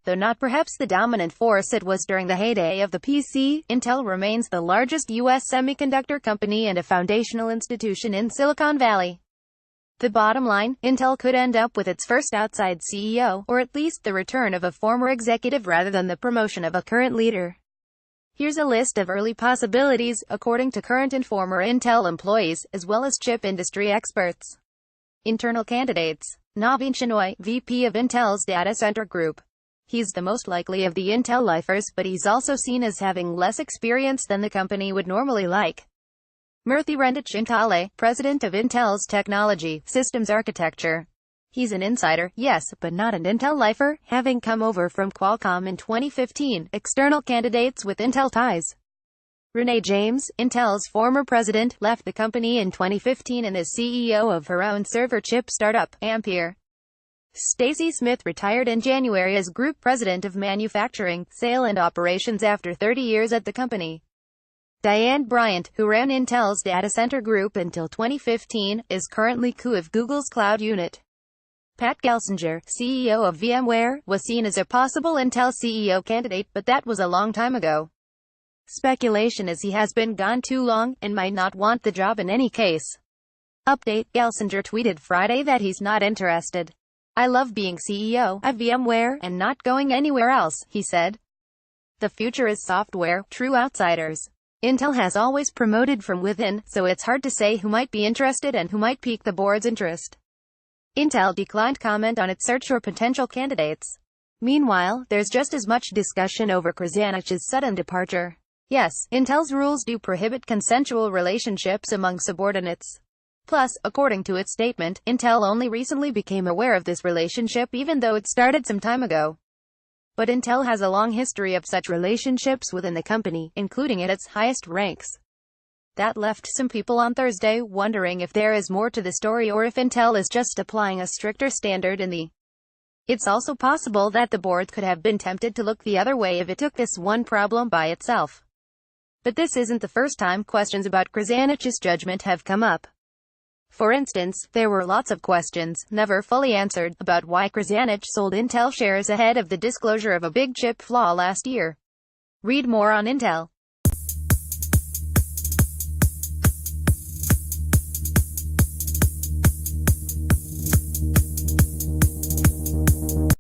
Though not perhaps the dominant force it was during the heyday of the PC, Intel remains the largest U.S. semiconductor company and a foundational institution in Silicon Valley. The bottom line, Intel could end up with its first outside CEO, or at least the return of a former executive rather than the promotion of a current leader. Here's a list of early possibilities, according to current and former Intel employees, as well as chip industry experts. Internal candidates. Navin Shenoy, VP of Intel's data center group. He's the most likely of the Intel lifers, but he's also seen as having less experience than the company would normally like. Murthy Rendich-Intale, president of Intel's Technology, Systems Architecture. He's an insider, yes, but not an Intel lifer, having come over from Qualcomm in 2015. External candidates with Intel ties. Renee James, Intel's former president, left the company in 2015 and is CEO of her own server chip startup, Ampere. Stacy Smith retired in January as Group President of Manufacturing, Sale and Operations after 30 years at the company. Diane Bryant, who ran Intel's data center group until 2015, is currently CEO of Google's cloud unit. Pat Gelsinger, CEO of VMware, was seen as a possible Intel CEO candidate, but that was a long time ago. Speculation is he has been gone too long, and might not want the job in any case. Update: Gelsinger tweeted Friday that he's not interested. "I love being CEO at VMware, and not going anywhere else," he said. "The future is software, true outsiders. Intel has always promoted from within, so it's hard to say who might be interested and who might pique the board's interest." Intel declined comment on its search for potential candidates. Meanwhile, there's just as much discussion over Krasanich's sudden departure. Yes, Intel's rules do prohibit consensual relationships among subordinates. Plus, according to its statement, Intel only recently became aware of this relationship even though it started some time ago. But Intel has a long history of such relationships within the company, including at its highest ranks. That left some people on Thursday wondering if there is more to the story or if Intel is just applying a stricter standard in the. It's also possible that the board could have been tempted to look the other way if it took this one problem by itself. But this isn't the first time questions about Krasanich's judgment have come up. For instance, there were lots of questions, never fully answered, about why Krasanich sold Intel shares ahead of the disclosure of a big chip flaw last year. Read more on Intel.